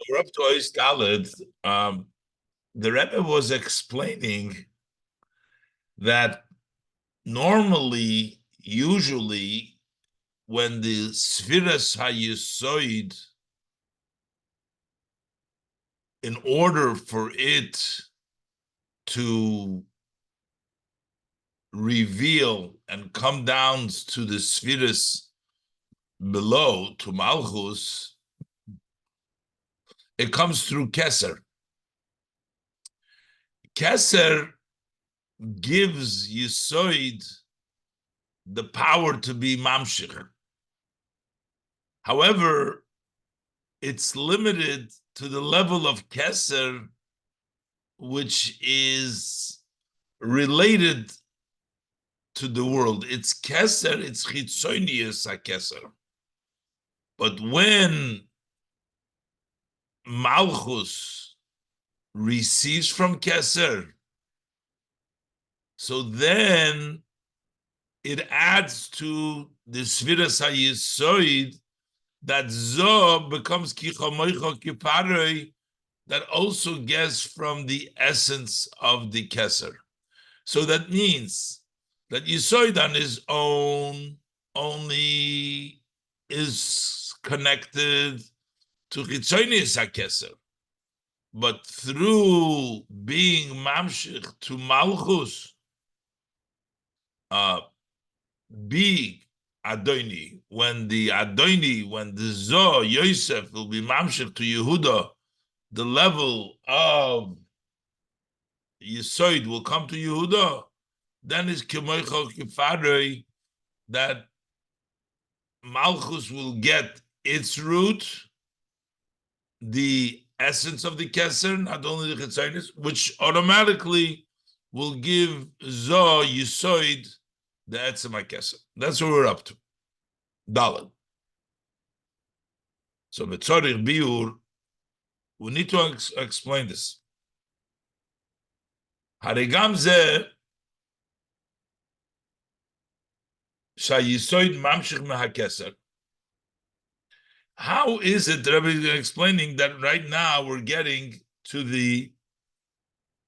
we're up to Ois Dalet. The Rebbe was explaining that normally, usually, when the Sfiras HaYesoid, in order for it to reveal and come down to the Sfiras below, to Malchus, it comes through Keser. Keser gives Yesoid the power to be Mamshich. However, it's limited to the level of Keser, which is related to the world. It's Keser, it's Chitzonius HaKeser. But when Malchus receives from Keser, so then it adds to the Sfiras HaYesoid that Zo becomes Kichomoicho Kiparoi, that also gets from the essence of the Keser. So that means that Yesoid on his own only is connected to Chitzonius HaKeser. But through being Mamshich to Malchus, being Adoni, when the Zo, Yosef, will be Mamshich to Yehuda, the level of Yesoid will come to Yehuda, then is Kemoicho Kifarei, that Malchus will get its root, the essence of the Keser, not only the Chetzonis, which automatically will give Zo, Yesoid, the Etzem HaKeser. That's what we're up to. Dalet. So Betzorich Biur, we need to explain this. Harigam Zeh Shayisoid Mamshich Mehakeser. How is it, Rabbi is explaining that right now we're getting to the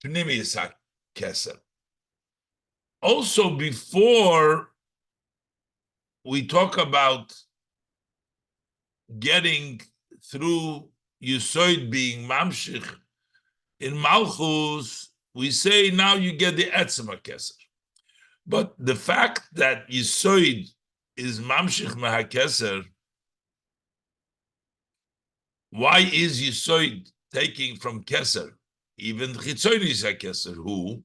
Pnimius HaKeser? Also, before we talk about getting through Yesoid being Mamshich, in Malchus, we say now you get the Etzem HaKeser. But the fact that Yesoid is Mamshich Mehakeser, why is Yesoid taking from Keser? Even Chitzonis HaKeser, who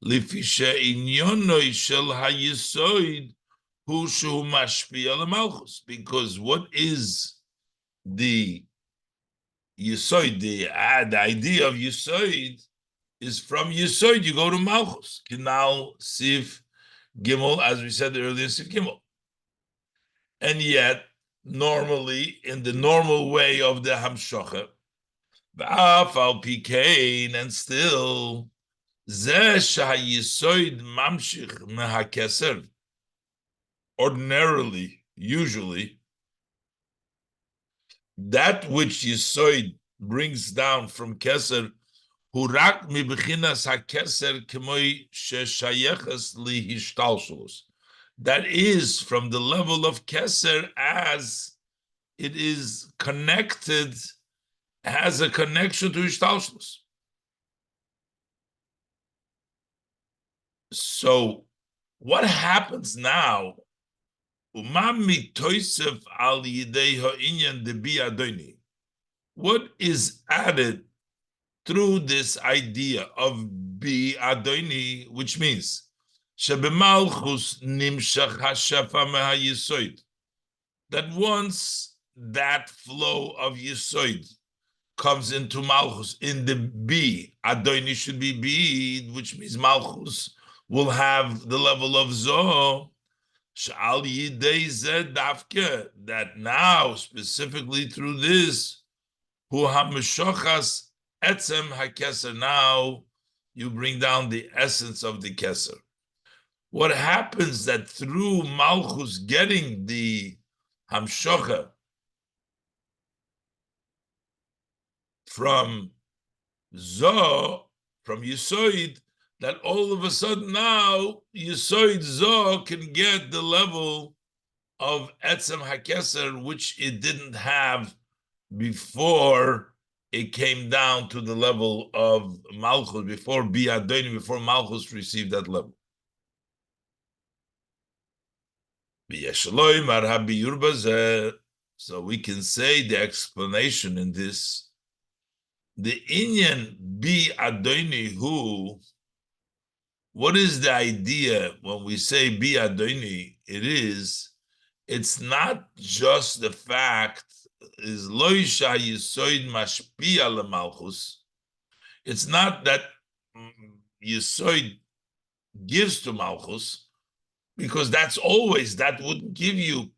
Lifisha Inyonoi Shel HaYesoid Hu Shu Mashpia LeMalchus. Because what is the Yesoid? The idea of Yesoid is from Yesoid you go to Malchus. Now Sif Gimel, as we said earlier, Sif Gimel. And yet, normally, in the normal way of the Hamshocha, V'afal Pikein, and still, Zeh Shahayisoid Mamshich Mehakeser. Ordinarily, usually, that which Yesoid brings down from Keser, Hurak Mibechinas HaKeser Kemoi Sheshayeches Lihishtalshulos. That is from the level of Keser as it is connected, has a connection to Ishtalshlus. So what happens now? What is added through this idea of Bi Adoni, which means that once that flow of Yesoid comes into Malchus, in the B, Adoni should be B, which means Malchus will have the level of Zo, that now, specifically through this, Hu HaMeshochas Etzem HaKeser, now you bring down the essence of the Keser. What happens that through Malchus getting the Hamshocha, from Zo, from Yisoid, that all of a sudden now Yisoid Zo can get the level of Etzem HaKeser, which it didn't have before it came down to the level of Malchus, before Bi'adoni, before Malchus received that level. So we can say the explanation in this, the Inyan Bi'adoni Hu, what is the idea when we say Bi'adoni? It's not just the fact is loisha yisoid mashpia lemalchus. It's not that yisoid gives to malchus, because that wouldn't give you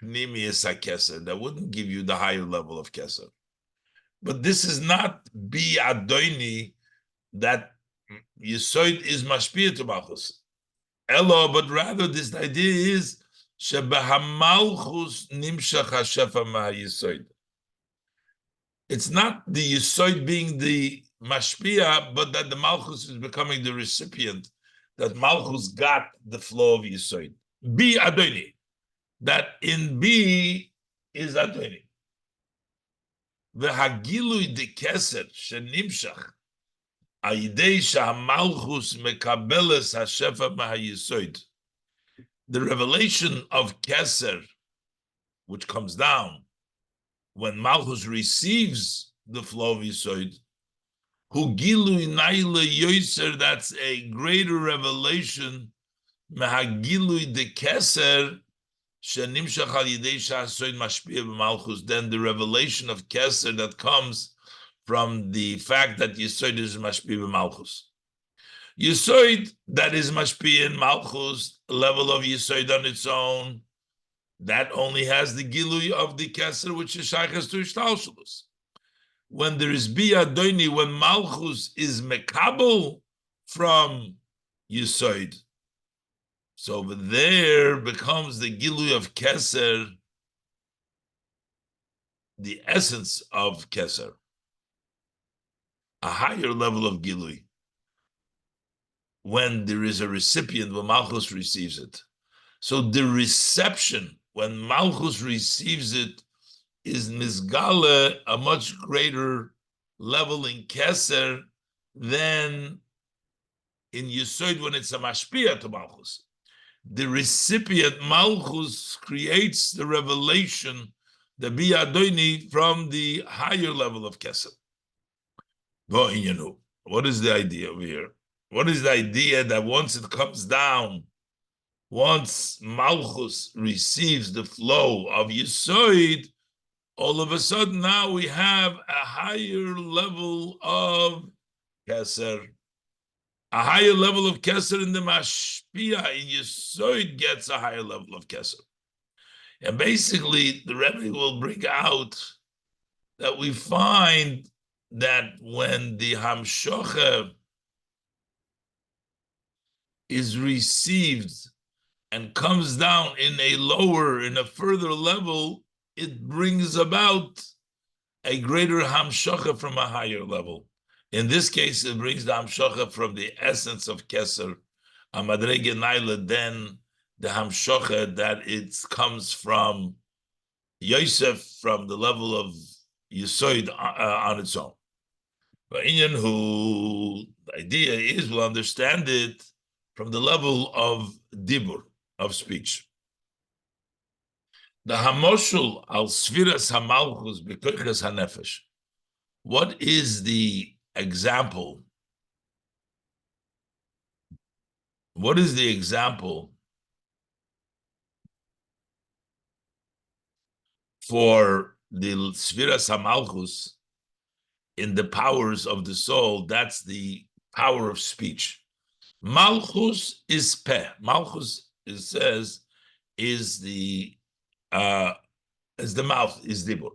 pnimius hakeser, that wouldn't give you the higher level of keser. But this is not bi adoni, that yisoid is mashpia to malchus. Elo, but rather this idea is shebehamalchus nimshach hashefa mahayisoid. It's not the yisoid being the mashpia, but that the malchus is becoming the recipient, that malchus got the flow of yisoid. Bi adoni, that in B is adoni. V'hagilui de keser shenimshach ayidei shamalchus mekabeles hashefa mahayisoid. The revelation of keser, which comes down when Malchus receives the flow of Yisoid, hu gilui naila yoser, that's a greater revelation, mehagilui de keser, shenimshach al yidei sha'asoid mashpia b'malchus, then the revelation of keser that comes from the fact that Yisoid is mashpia b'malchus. Yisoid that is mashpia in malchus, level of Yisoid on its own, that only has the gilui of the keser, which is shayches to ishtalshelus. When there is bi'adoni, when malchus is mekabel from Yisoid, so over there becomes the gilui of keser, the essence of keser, a higher level of gilui. When there is a recipient, when Malchus receives it. So the reception, when Malchus receives it, is Mizgala, a much greater level in Keser than in Yisoid when it's a Mashpia to Malchus. The recipient, Malchus, creates the revelation, the Bi'adoni, from the higher level of Keser. What is the idea over here? What is the idea that once it comes down, once Malchus receives the flow of Yisoid, all of a sudden now we have a higher level of Keser. A higher level of Keser in the Mashpia, in Yisoid gets a higher level of Keser. And basically, the Rebbe will bring out that we find that when the Hamshocha is received and comes down in a further level, it brings about a greater hamshacha from a higher level. In this case, it brings the hamshacha from the essence of Keser, a madrege naila, then the hamshacha that it comes from Yosef, from the level of Yisoid on its own. But Inyan, who the idea is, we'll understand it from the level of dibur, of speech. The hamoshul al sfiras hamalchus b'koiches hanefesh. What is the example? What is the example for the sfiras hamalchus in the powers of the soul? That's the power of speech. Malchus is peh. Malchus, it says, is the mouth, is dibur.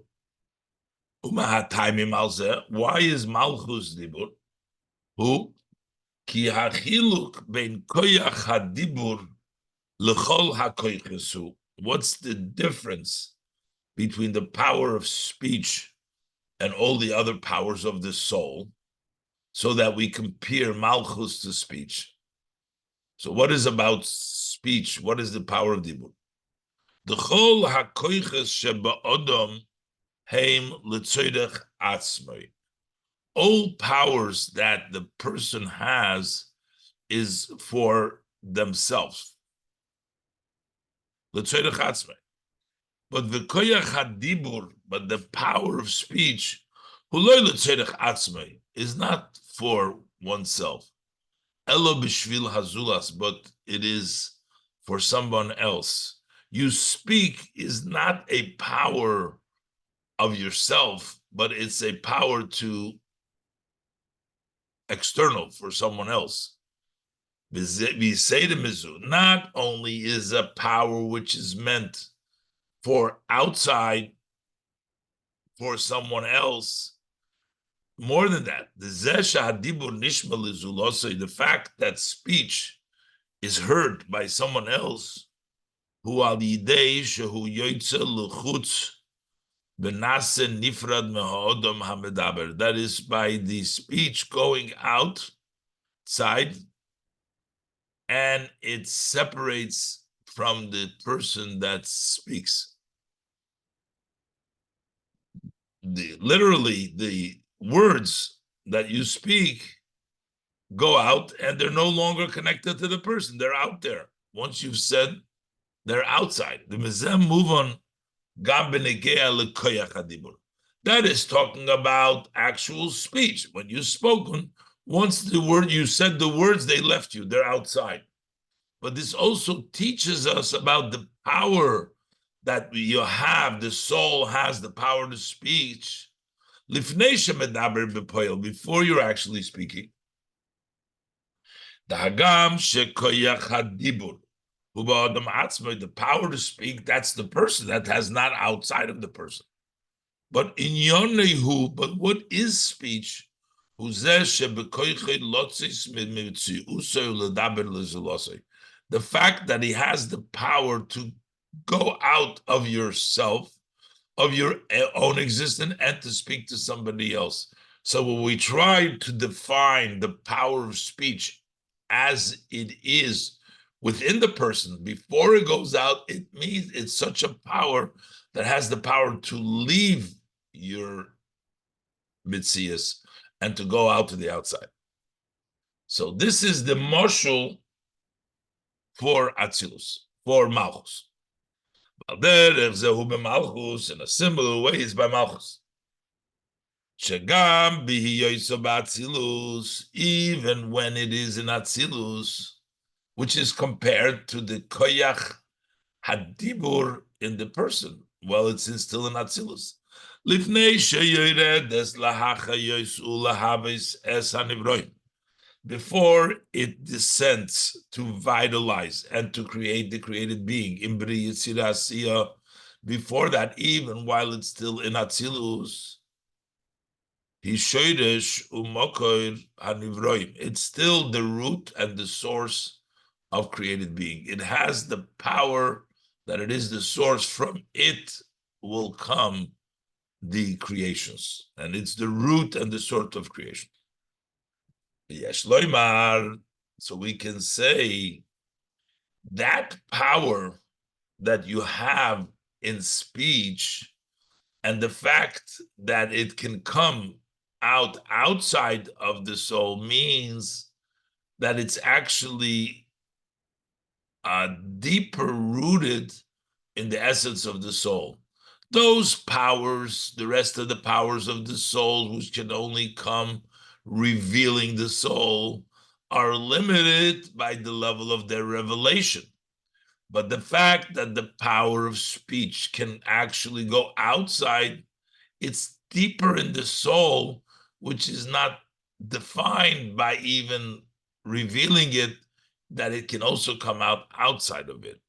Why is Malchus dibur? Who? Ki hachiluk ben koyach hadibur lechol hakoychesu. What's the difference between the power of speech and all the other powers of the soul, so that we compare malchus to speech. So what is about speech? What is the power of dibur? The chol hakoiches sheba'odom heim l'tzoydech atzmai. All powers that the person has is for themselves. L'tzoydech atzmai. But the koyach hadibur, but the power of speech, huloi l'tzoydech atzmai, is not for oneself. Elo b'shvil hazulas, but it is for someone else. You speak is not a power of yourself, but it's a power to external for someone else. Not only is a power which is meant for outside, for someone else, more than that, the fact that speech is heard by someone else, that is by the speech going outside, and it separates from the person that speaks. Literally, the words that you speak go out, and they're no longer connected to the person. They're out there. Once you've said, they're outside. The mizem move on. That is talking about actual speech. When you've spoken, once you said the words, they left you. They're outside. But this also teaches us about the power that you have. The soul has the power to speech. Before you're actually speaking. The power to speak, that's the person. That has not outside of the person. But in Yonehu, but what is speech? The fact that he has the power to go out of yourself, of your own existence, and to speak to somebody else. So when we try to define the power of speech as it is within the person, before it goes out, it means it's such a power that has the power to leave your mitzias and to go out to the outside. So this is the moshul for Atzilus, for Malchus. In a similar way, it's by Malchus. Even when it is in Atzilus, which is compared to the koyach hadibur in the person, well, it's still in Atzilus. Before it descends to vitalize and to create the created being, before that, even while it's still in Atzilus, it's still the root and the source of created being. It has the power that it is the source. From it will come the creations, and it's the root and the source of creation. So we can say that power that you have in speech, and the fact that it can come outside of the soul, means that it's actually deeper rooted in the essence of the soul. Those powers, the rest of the powers of the soul, which can only come revealing the soul, are limited by the level of their revelation. But the fact that the power of speech can actually go outside, it's deeper in the soul, which is not defined by even revealing it, that it can also come out outside of it.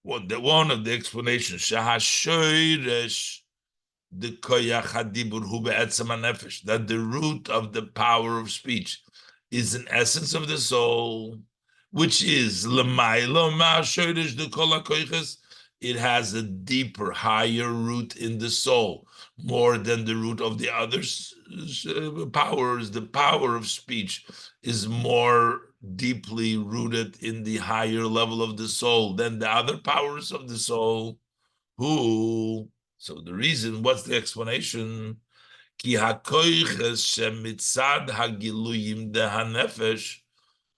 One of the explanations, that the root of the power of speech is an essence of the soul, which is it has a deeper, higher root in the soul, more than the root of the other powers. The power of speech is more deeply rooted in the higher level of the soul than the other powers of the soul. Who? So the reason, what's the explanation? Ki hakoiches shemitzad hagiluyim de hanefesh,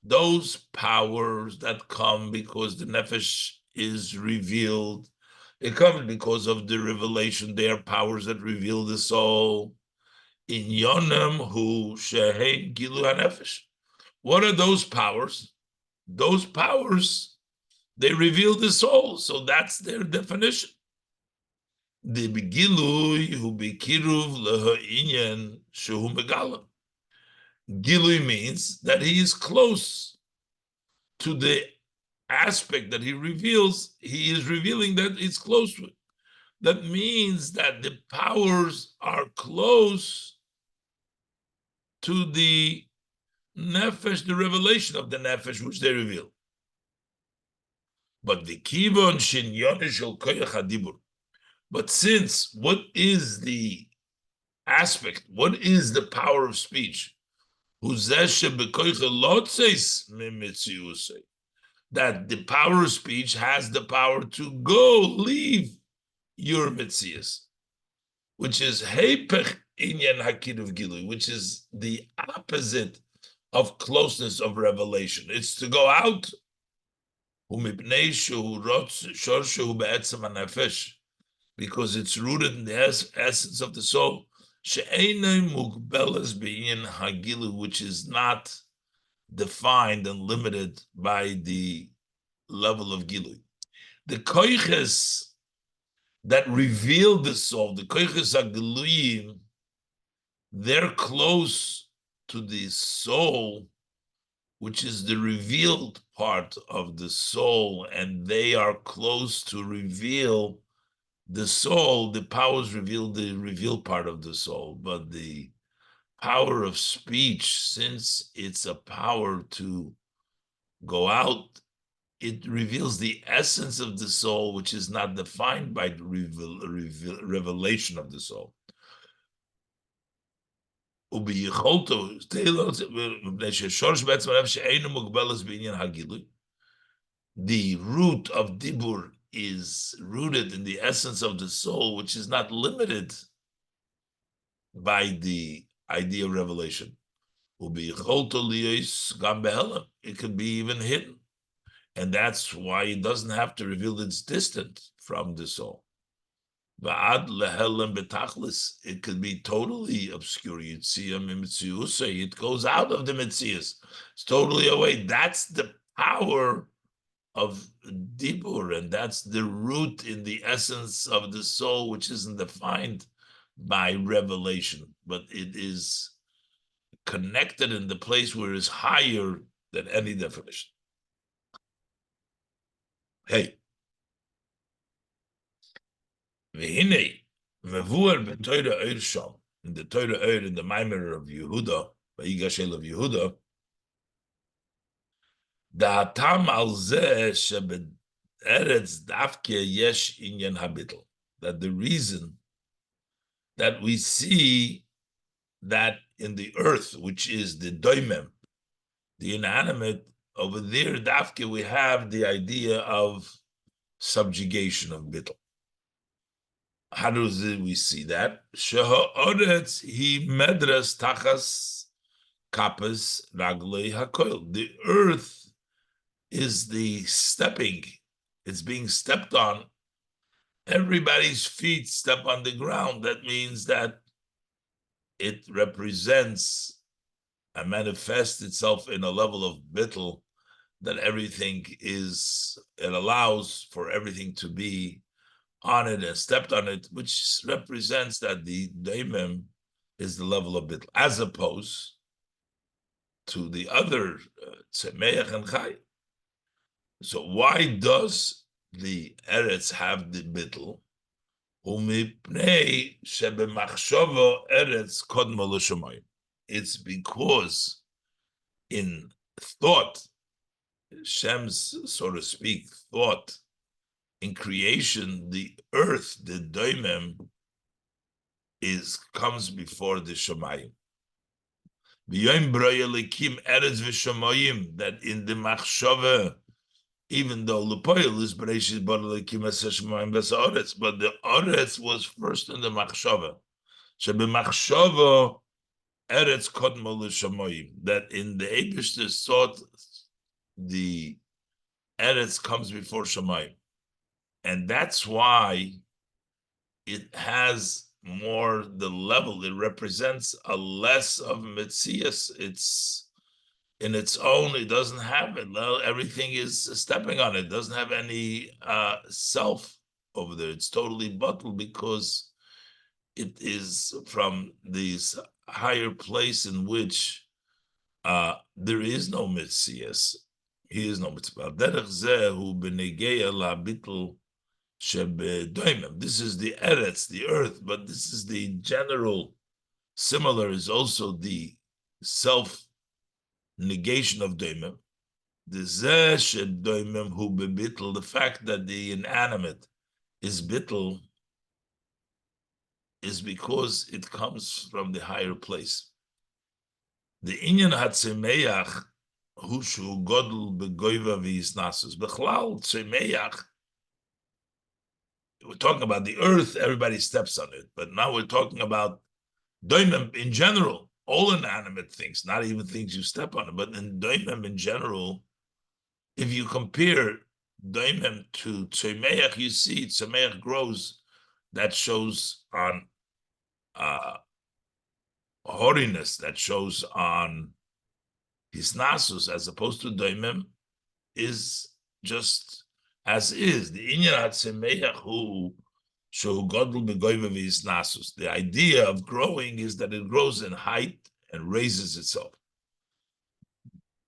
those powers that come because the nefesh is revealed, it comes because of the revelation. They are powers that reveal the soul. In yonem hu shehein gilu hanefesh. What are those powers? Those powers, they reveal the soul. So that's their definition. The begilui hu bekiruv lehainyan shehu megalam. Gilui means that he is close to the aspect that he reveals. He is revealing that it's close to it. That means that the powers are close to the nefesh, the revelation of the nefesh, which they reveal. But the kivon shinyon shel koyach hadibur. But since what is the aspect? What is the power of speech? That the power of speech has the power to leave your mitzias, which is heipech inyan hakiduv gilui, which is the opposite of closeness of revelation. It's to go out, because it's rooted in the essence of the soul, which is not defined and limited by the level of gilui. The koiches that reveal the soul, the koiches agiluyim, they're close to the soul, which is the revealed part of the soul, and they are close to reveal the soul. The powers reveal the revealed part of the soul, but the power of speech, since it's a power to go out, it reveals the essence of the soul, which is not defined by the revelation of the soul. The root of dibur is rooted in the essence of the soul, which is not limited by the idea of revelation. It could be even hidden. And that's why it doesn't have to reveal it's distant from the soul. It could be totally obscure. It goes out of the mitzias. It's totally away. That's the power of dibur, and that's the root in the essence of the soul, which isn't defined by revelation, but it is connected in the place where it's higher than any definition. Hey. V'hinei, mevuar b'toira oir sham, in the Torah oir, in the Maimer of Yehuda, Vigash of Yehuda, da'atam al zeh shebe'eretz dafke yesh inyan habitl, that the reason that we see that in the earth, which is the doimem, the inanimate, over there, dafke, we have the idea of subjugation of bitl. How do we see that? Shehaoretz he medras tachas kapas raglei hakoil. The earth is the stepping; it's being stepped on. Everybody's feet step on the ground. That means that it represents and manifests itself in a level of bittul, that everything is. It allows for everything to be on it and stepped on it, which represents that the daimim is the level of bittul, as opposed to the other tzemeach and chai. So why does the eretz have the bittul? It's because in thought, Shem's, so to speak, thought in creation, the earth, the doimem, comes before the Shemayim. That in the machshava, even though Lepoil is Bereshit Bara Elikim Shemayim V'Sa'aretz, but the Aretz was first in the machshava. Shebemachshava Eretz Kodmo L'Shamayim. That in the Eibishter's thought, the Eretz comes before Shemayim, and that's why it has more the level. It represents a less of Metzias. It's in its own. It doesn't have it. Everything is stepping on it. It doesn't have any self over there. It's totally bottled because it is from this higher place in which there is no Metzias. He is no Mitzvah. Derech zeh hu b'negeya la'bitl. This is the Eretz, the earth, but this is the general. Similar is also the self-negation of doimem. The fact that the inanimate is bittul is because it comes from the higher place. The inyan hatzemeach hu shu godel begoiva v'yisnasus. Bechlal tzemeach. We're talking about the earth, everybody steps on it. But now we're talking about doimem in general, all inanimate things, not even things you step on it, but in doimem in general, if you compare doimem to tzemeach, you see tzemeach grows, that shows on holiness, that shows on hisnasus, as opposed to doimem is just as is. The inyan hatzemeach hu shehu godel begoiva v'yisnasus. The idea of growing is that it grows in height and raises itself.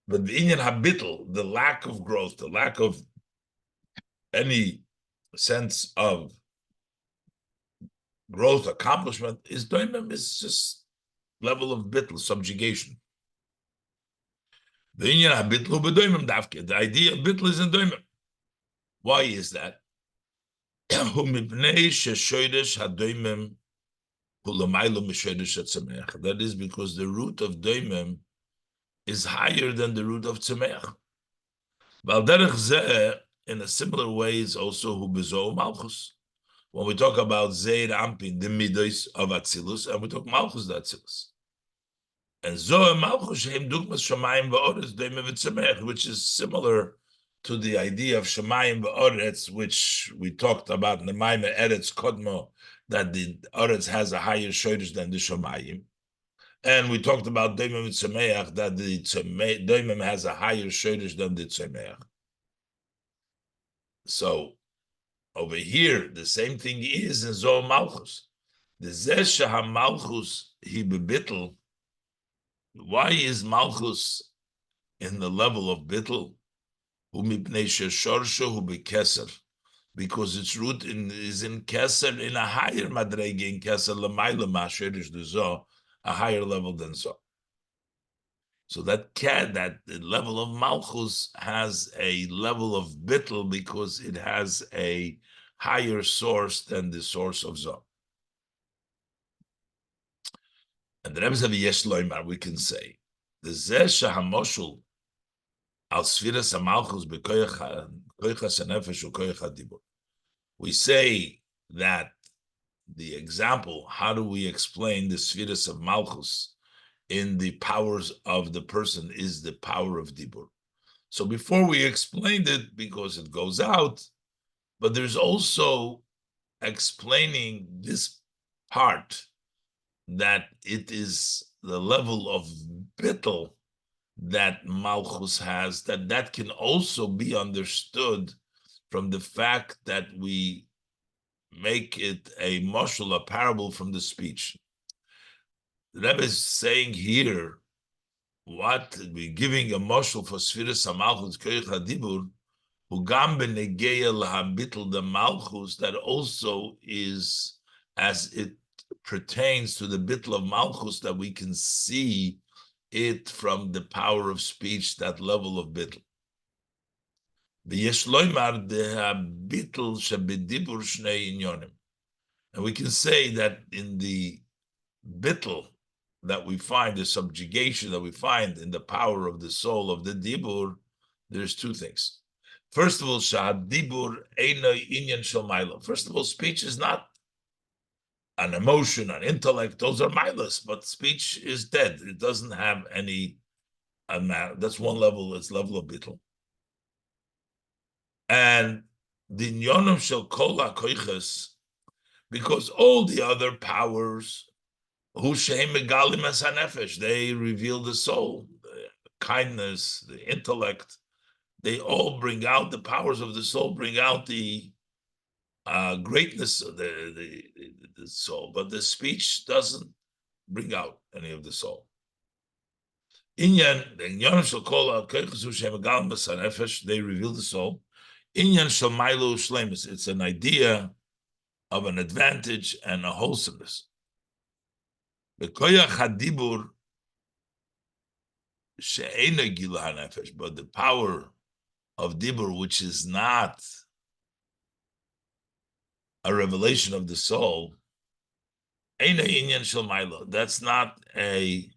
But the inyan habitl, the lack of growth, the lack of any sense of growth, accomplishment, is doimem, is just level of bitl, subjugation. The inyan habitl bedoimem davke. The idea of bitl is in doimem. Why is that? That is because the root of doimem is higher than the root of tzemeach. In a similar way is also hu bezo malchus. When we talk about zeir ampin, the midos of atzilus, and we talk malchus the atzilus. And zo malchus heim dugmas shamayim va'oretz doimem v'tzemeach, which is similar to the idea of Shemayim v'Oretz, which we talked about in the Maimah Eretz Kodmo, that the Oretz has a higher shoulders than the Shemayim. And we talked about Doimem v'Tzemeach, that the Doimem has a higher shoulders than the Tzemeach. So over here, the same thing is in Zoh Malchus. The Zeh HaMalchus hi bebittel. Why is Malchus in the level of bittel? Because its root is in Keser, in a higher madrege in Keser, l'mayla ma'asherish d'zo, a higher level than so. So that the level of Malchus has a level of bittel because it has a higher source than the source of Zo. And the Rebbe said, Yesh Loimar, we can say, the Zeh Shahamoshul al Sfiras HaMalchus b'koyach HaNefesh u'koyach HaDibur. We say that the example, how do we explain the Sfiras of Malchus in the powers of the person is the power of Dibur. So before we explained it, because it goes out, but there's also explaining this part that it is the level of bittel that Malchus has, that can also be understood from the fact that we make it a mashal, a parable from the speech. The Rebbe is saying here, what we're giving a mashal for Sfiras HaMalchus, Koyach HaDibur, Ugam benegeya lahabitl the Malchus, that also is, as it pertains to the bitl of Malchus, that we can see it from the power of speech, that level of bitl. ויש לומר דהביטל שבדיבור שני עניונים. And we can say that in the bittel that we find, the subjugation that we find in the power of the soul of the dibur, there's two things. First of all, dibur eino inyan shel maila. First of all, speech is not an emotion, an intellect. Those are milas, but speech is dead. It doesn't have any. That's one level. It's level of bittel. And the inyonim shel kol hakoiches, because all the other powers, they reveal the soul, the kindness, the intellect. They all bring out the powers of the soul, bring out the greatness of the soul. But the speech doesn't bring out any of the soul. They reveal the soul. It's an idea of an advantage and a wholesomeness. But the power of dibur, which is not a revelation of the soul, that's not a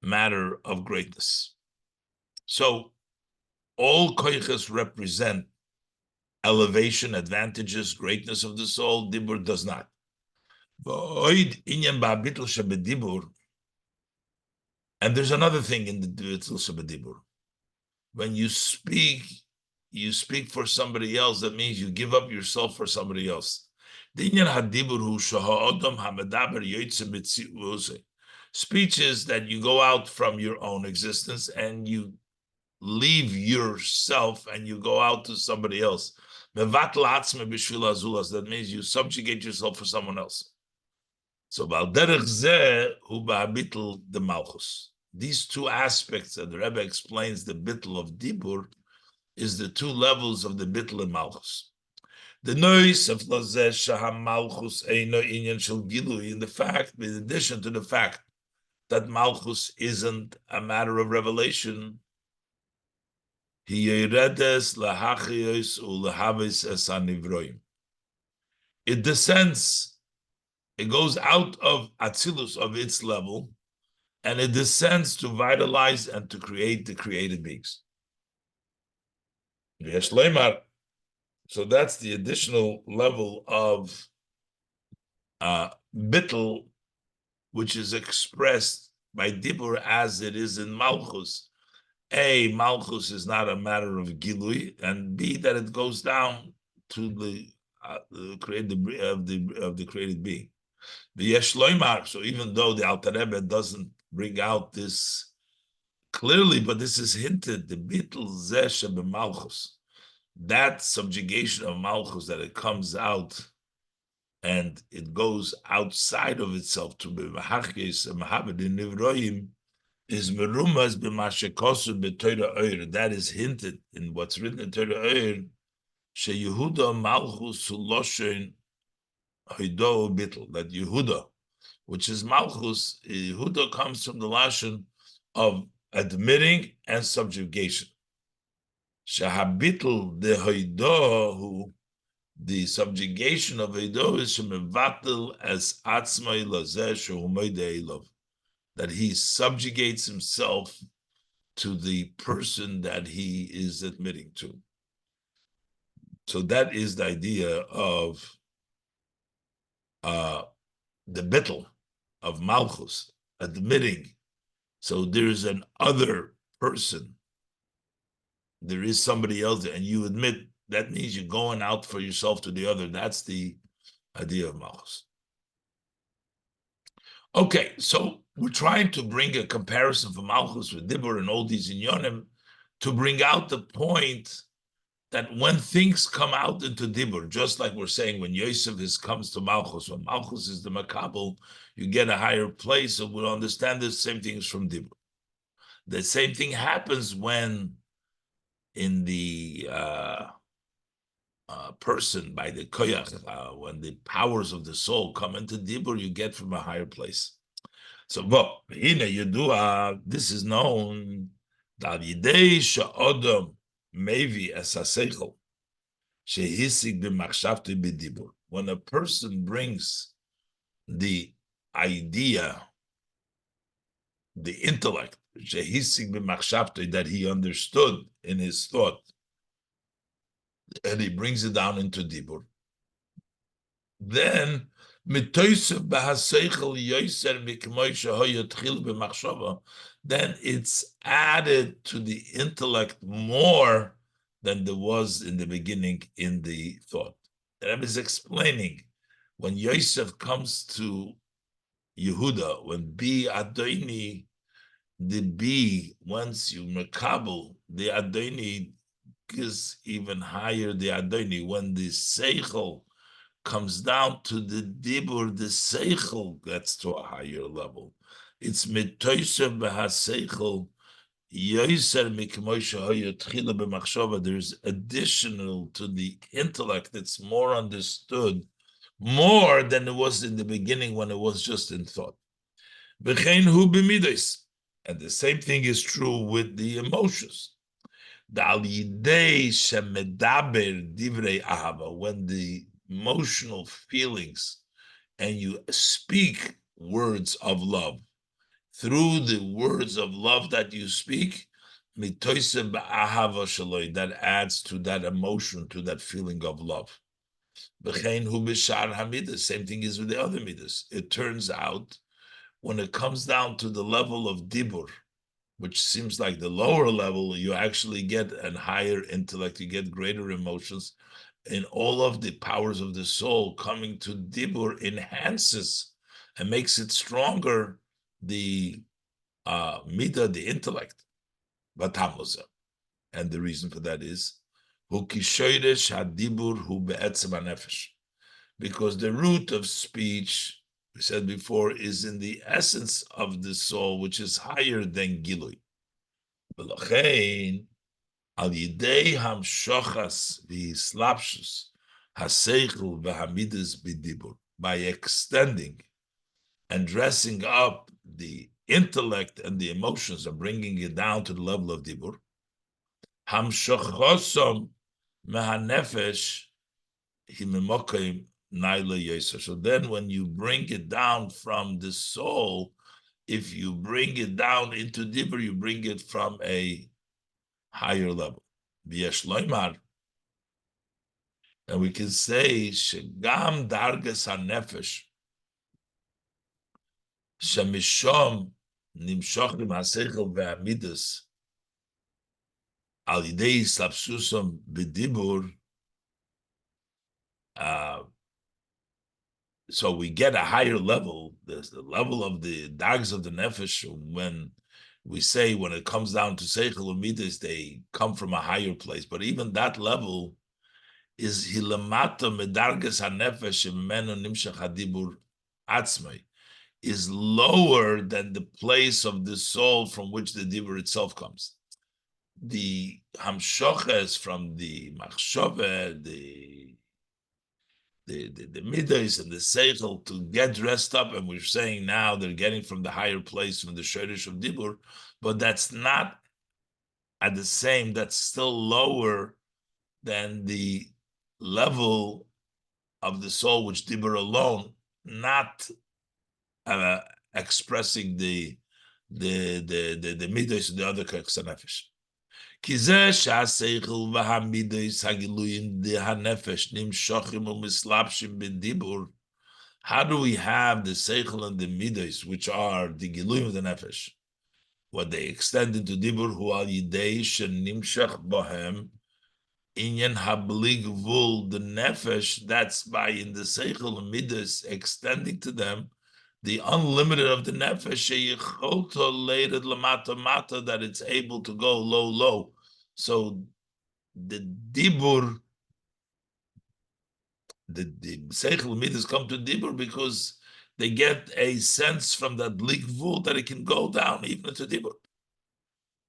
matter of greatness. So all koiches represent elevation, advantages, greatness of the soul. Dibur does not. And there's another thing in the bittul shabadibur. When you speak for somebody else. That means you give up yourself for somebody else. Speech is that you go out from your own existence and you leave yourself and you go out to somebody else. That means you subjugate yourself for someone else. So the malchus. These two aspects that the Rebbe explains the bittul of dibur is the two levels of the bittul and malchus. The noise of malchus eino inyan shel gilui, in the fact, in addition to the fact that malchus isn't a matter of revelation, it descends, it goes out of atzilus, of its level, and it descends to vitalize and to create the created beings. So that's the additional level of bittul, which is expressed by dibur as it is in malchus. A, malchus is not a matter of gilui, and B, that it goes down to the created of the created being. So even though the Alter Rebbe doesn't bring out this clearly, but this is hinted, the bittul zeh malchus, that subjugation of malchus, that it comes out and it goes outside of itself to be mahachis and mahabed in nivroim, is merumas b'mashekosu b'Torah Oyer. That is hinted in what's written in Torah Oyer. She Yehuda malchus suloshen hoido bittul. That Yehuda, which is malchus, Yehuda comes from the lashon of admitting and subjugation. Shahabitl de hoido, the subjugation of hoido is shemevatel as atzmai lazeh shehumoidei lov, that he subjugates himself to the person that he is admitting to. So that is the idea of the bittul of malchus, admitting. So there's an other person. There is somebody else, and you admit, that means you're going out for yourself to the other. That's the idea of malchus. Okay, so we're trying to bring a comparison for malchus with dibur and all these inyonim to bring out the point that when things come out into dibur, just like we're saying when Yosef comes to malchus, when malchus is the makabel, you get a higher place. So we'll understand the same things from dibur. The same thing happens when in the person, by the koyach, when the powers of the soul come into dibur, you get from a higher place. So, this is known that Maybe as a seichel, shehisig b'machshavto b'dibur. When a person brings the idea, the intellect, shehisig b'machshavto, that he understood in his thought, and he brings it down into dibur, then then it's added to the intellect more than there was in the beginning in the thought. And I was explaining, when Yosef comes to Yehuda, when B Adoni, the B, once you makabel, the Adoni is even higher, the Adoni, when the Seichel comes down to the dibur, the seichel gets to a higher level. It's mitoyser b'haseichel yoyser mikmoisha hoyotchila b'machshava. There's additional to the intellect that's more understood, more than it was in the beginning when it was just in thought. V'chein hu b'midos, and the same thing is true with the emotions. When the emotional feelings and you speak words of love, through the words of love that you speak, that adds to that emotion, to that feeling of love. The same thing is with the other midas. It turns out, when it comes down to the level of dibur, which seems like the lower level, you actually get a higher intellect, you get greater emotions, and all of the powers of the soul coming to dibur enhances and makes it stronger, the midah, the intellect. And the reason for that is because the root of speech, we said before, is in the essence of the soul, which is higher than Gilui. Al yidei hamshochas v'hislapshus haseichel v'hamidus b'dibur, by extending and dressing up the intellect and the emotions and bringing it down to the level of dibur, hamshochosom mehanefesh himimokim naila yosef. So then when you bring it down from the soul, if you bring it down into dibur, you bring it from a higher level. And we can say shegam dargas hanefesh shemishom nimshochim haseichel ve'amidus al yidei slapsusom b'dibur. So we get a higher level. There's the level of the dargas of the nefesh. When we say, when it comes down to seichel and midas, they come from a higher place. But even that level is hilamata medargas hanefesh imenu nimshach hadibur atzmai, is lower than the place of the soul from which the dibur itself comes. The hamshoches from the machshove, the midas and the seichel to get dressed up, and we're saying now they're getting from the higher place, from the shorish of dibur, but that's not at the same, that's still lower than the level of the soul which dibur alone, not expressing the midas and the other keks hanefesh. Kizeh shaseichel v'hamidas hagiluyim de hanefesh nimshochim u'mislapshim b'dibur. How do we have the seichel and the midas, which are the giluyim of the nefesh, what they extend into dibur, hu al yidei shenimshach bohem inyan hablig vul, the nefesh, that's by in the seichel and midas extending to them the unlimited of the nefesh, that it's able to go low. So the dibur, the seichel midas come to dibur because they get a sense from that blik vul that it can go down even to dibur.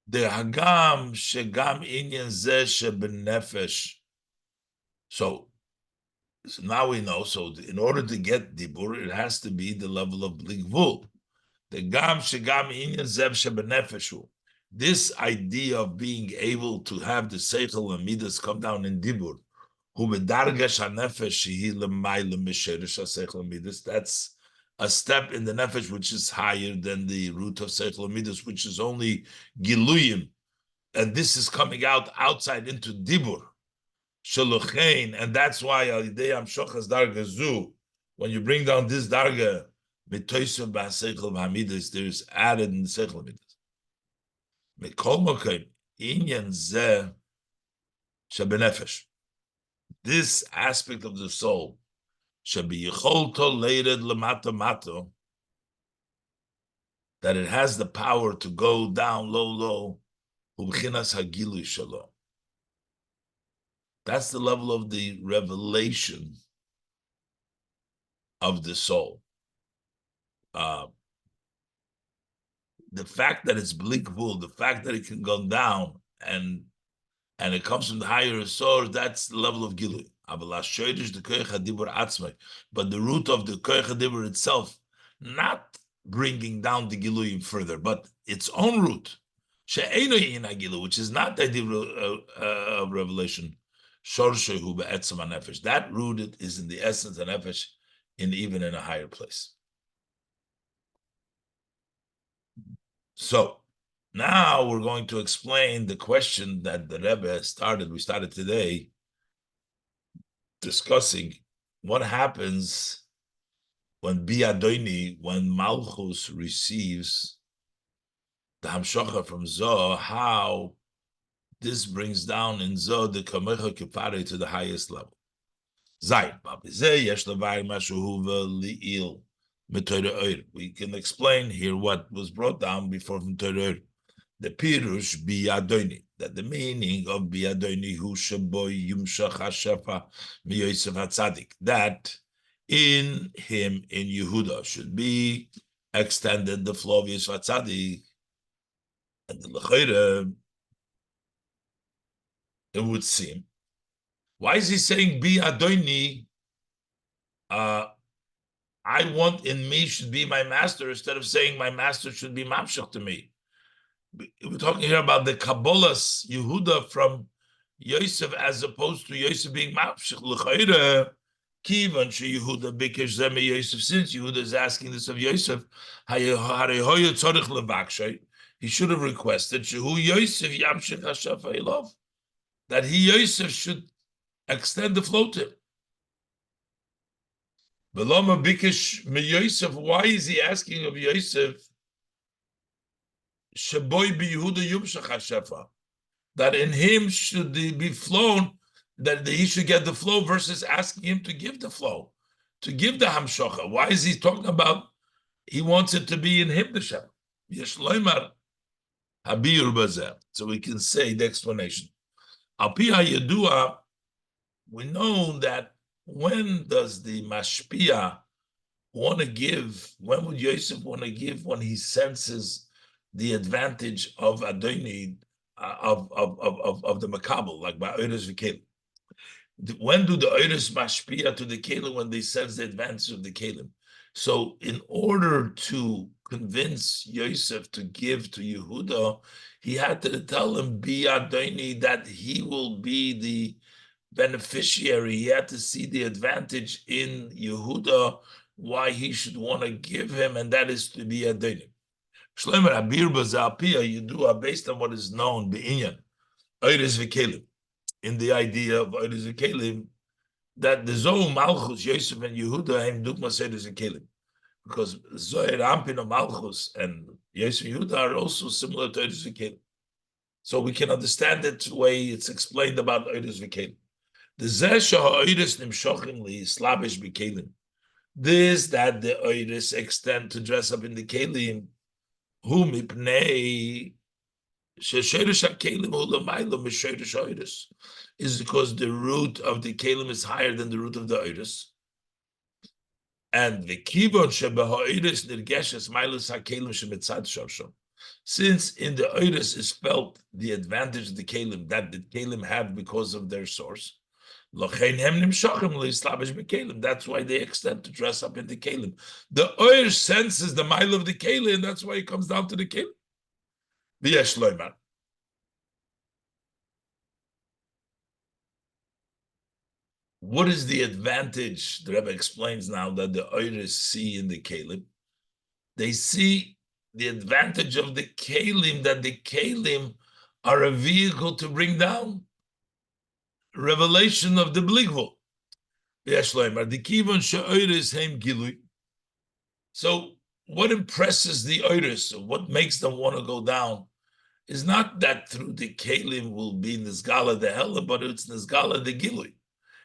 The hagam shegam inyan zeh shebenefesh. So now we know. So in order to get dibur, it has to be the level of blik vul. The gam shegam inyan zev shebenefeshu. This idea of being able to have the seichel and midas come down in dibur, that's a step in the nefesh which is higher than the root of seichel and midas, which is only giluyim, and this is coming out outside into dibur. And that's why when you bring down this darga, there's added in the seichel midas. This aspect of the soul that it has the power to go down low. That's the level of the revelation of the soul. The fact that it's blikvul, the fact that it can go down and it comes from the higher source, that's the level of gilui. But the root of the koyach hadibur itself, not bringing down the gilui further, but its own root, which is not the idea of revelation. That rooted is in the essence of nefesh, even in a higher place. So now we're going to explain the question that the Rebbe started. We started today discussing what happens when Biadoini, when Malchus receives the Hamshocha from Zoh, how this brings down in Zoh the Kamecha Kipare to the highest level. We can explain here what was brought down before from Torah. The Pirush Biadoini, that the meaning of Biadoini hu shaboy yumshach hashefa miYosef HaTzadik, that in him, in Yehuda, should be extended the flow of Yosef HaTzadik. And the L'chayre, it would seem, why is he saying Biadoini? I want in me should be my master, instead of saying my master should be mamshach to me. We're talking here about the Kabbalah's Yehuda from Yosef, as opposed to Yosef being mamshach. L'chayre, kivan she Yehuda bikesh zeh me Yosef, since Yehuda is asking this of Yosef, he should have requested Shehu Yosef yamshich hashafa ilov, that he Yosef should extend the flow to him. Beloma bikesh me Yosef, why is he asking of Yosef? Shaboy be Yehuda yumshach hashafa, that in him should be flown, that he should get the flow, versus asking him to give the flow, to give the hamshocha. Why is he talking about? He wants it to be in him, the Shem. Yeshloimar habir bazeh. So we can say the explanation. Al pi hayedua, we know that when does the mashpia want to give? When would Yosef want to give? When he senses the advantage of Adoni, of the makabel, like by Oiris v'Kelim. When do the Oiris mashpia to the Kelim? When they sense the advantage of the Kelim. So in order to convince Yosef to give to Yehuda, he had to tell him, be Adoni, that he will be the beneficiary. He had to see the advantage in Yehuda, why he should want to give him, and that is to be Adoni. Shlomo Abir Bazalpia Yudua, based on what is known, Be'inyan, Oiris v'Kelim, in the idea of Oiris v'Kelim, that the Zoh Malchus, Yosef and Yehuda, Hem Dukmas Oiris v'Kelim, because Zohar Ampin of Malchus and Yosef and Yehuda are also similar to Oiris v'Kelim. So we can understand it the way it's explained about Oiris v'Kelim. The Zeh Oiris Nimshochim Li Slavish v'Kelim, this that the Oiris extend to dress up in the Kelim, who mipnei shesherish hakelim hu l'maylo misherish oiris, is because the root of the kelim is higher than the root of the oiris, and the kibon shebehoiris nirgeshes mailus hakelim shemetzad shorshom. Since in the oiris is felt the advantage of the kelim that the kelim have because of their source, that's why they extend to dress up in the kelim. The oir senses the mile of the kelim, and that's why it comes down to the kelim. V'yesh loymar. What is the advantage? The Rebbe explains now that the Oiris see in the Kalim. They see the advantage of the Kalim, that the Kalim are a vehicle to bring down revelation of the Bligvul. So what impresses the Oiris, what makes them want to go down, is not that through the Kalim will be Nizgala the Hella, but it's Nizgala the Gilui.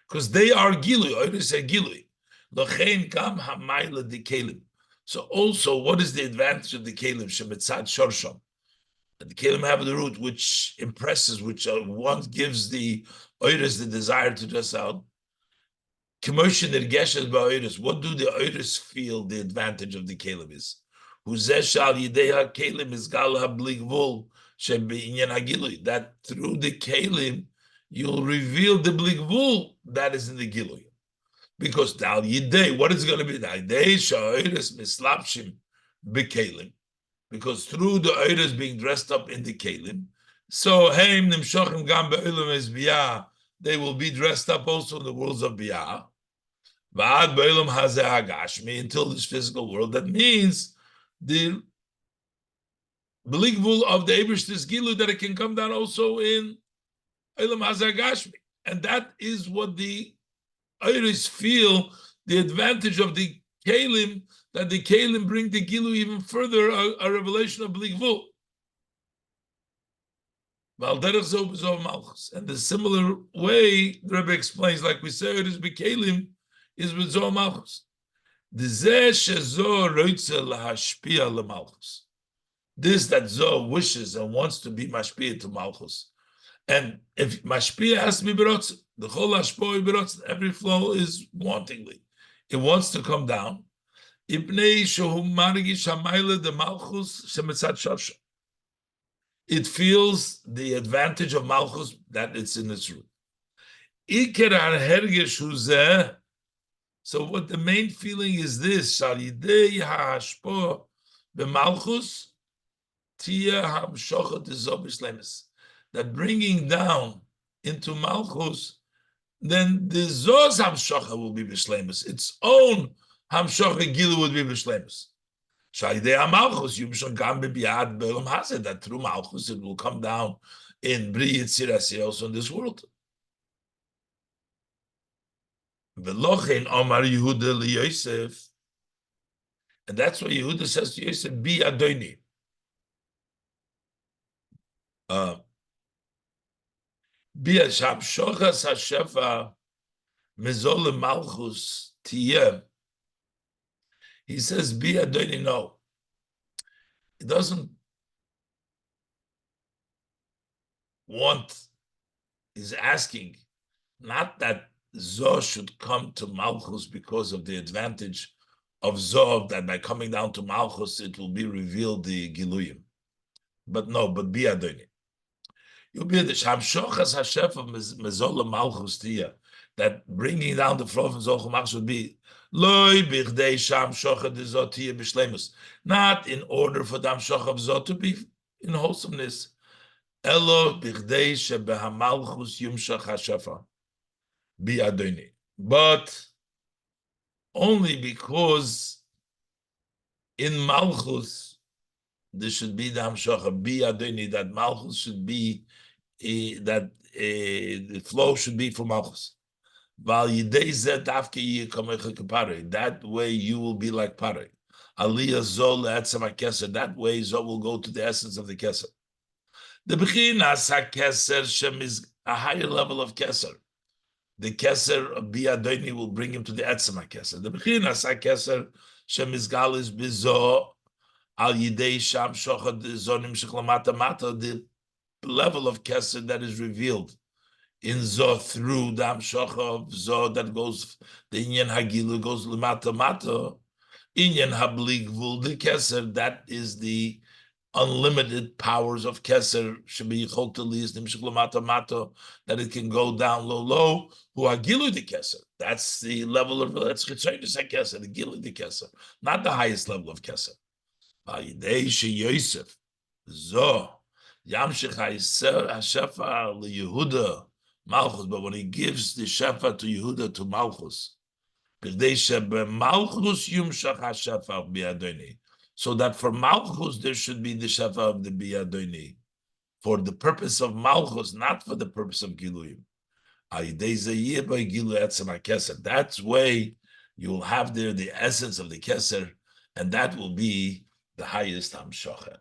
Because they are Gilui, Oiris are Gilui. L'chein kam hamayla the Kalim. So also, what is the advantage of the Kalim? Shemitzad Shorsham. The Kalim have the root which impresses, which one gives the Oiris the desire to dress out. Commotion irgeshes by Oiris. What do the Oiris feel the advantage of the Kalim is? Huzeshal Yideha Kalim is Gala Bligvul Shebeinyan Hagilui. That through the Kalim, you'll reveal the Bligvul that is in the Gilui. Because Dal Yidei, what is going to be? Yidei Sha'oiris Mislapshim Bekalim. Because through the Oiris being dressed up in the Kalim, so Heim Nimshochim Gam Be'olam Es Biyah, they will be dressed up also in the worlds of Biyah. Va'ad Be'olam Hazeh Hagashmi, until this physical world. That means the Bligvul of the Eibishter's Gilu, that it can come down also in Olam Hazeh Hagashmi. And that is what the Oiris feel, the advantage of the Kalim, that the Kalim bring the Gilu even further, a revelation of Bligvul. And the similar way, the Rebbe explains, like we say, it is Bekalim, is with Zohar Malchus. This that Zohar wishes and wants to be Mashpia to Malchus. And if Mashpia has to be Berotz, the whole Hashpoi Berotz, every flow is wantingly. It wants to come down. It feels the advantage of Malchus that it's in its root. So what the main feeling is this: that bringing down into Malchus, then the Zos Hamshocha will be Bishlemus. Its own Hamshocha Gilu will be Bishlemus. That through Malchus it will come down in Bri Yitzirasi, also in this world. Velochein Omar Yehuda LiYosef, and that's why Yehuda says to Yosef, "Be Adoni." Be Asham Shochas Hashefa Mezol Malchus Tiyeh. He says, "Be Adoni." No, he doesn't want. He's asking, not that Zoh should come to Malchus because of the advantage of Zoh, that by coming down to Malchus it will be revealed the Giluyim. But no, but Be Adoni. You'll be the Shamshochas Hashef of Mezola Malchus Tia, that bringing down the flow from Zoch Malchus would be Loi Bichdei Shamshocha de Zot Tia Bishlemus, not in order for the Hamshocha of Zot to be in wholesomeness. Elo Bichdei Shebeha Malchus Yumshach Hashefa Be Adoni, but only because in Malchus there should be the Hamshocha Be Adoni, that Malchus should be that the flow should be from Malchus. That way you will be like Pare. Aliyah Zol Etzem HaKeser. That way Zol will go to the essence of the Keser. The Bechinas HaKeser Shem is a higher level of Keser. The Keser of Be Adoni will bring him to the Etzem HaKeser. The Bechinas HaKeser Shem is Galis Bizo Al Yidei Sham Shochad Zonim Shechlamata Mata. The level of Keser that is revealed in Zoh through the Hamshocha of Zoh that goes, the Inyan Hagilu goes Limata Mata, Inyan Habligvul, the Keser, that is the unlimited powers of Keser, should be Chotelis, Nimshiklamata Mata, that it can go down low, who Hagilu the Keser. That's the level of, that's Chitzonis HaKeser, the Gilu the Keser, not the highest level of Keser. Yosef, Zoh, Yamshich HaShafar LeYehuda Malchus, but when he gives the Shafar to Yehuda to Malchus, so that for Malchus there should be the Shafar of the Biyadoni, for the purpose of Malchus, not for the purpose of Giluyim. That's way you will have there the essence of the Keser, and that will be the highest Hamshacha.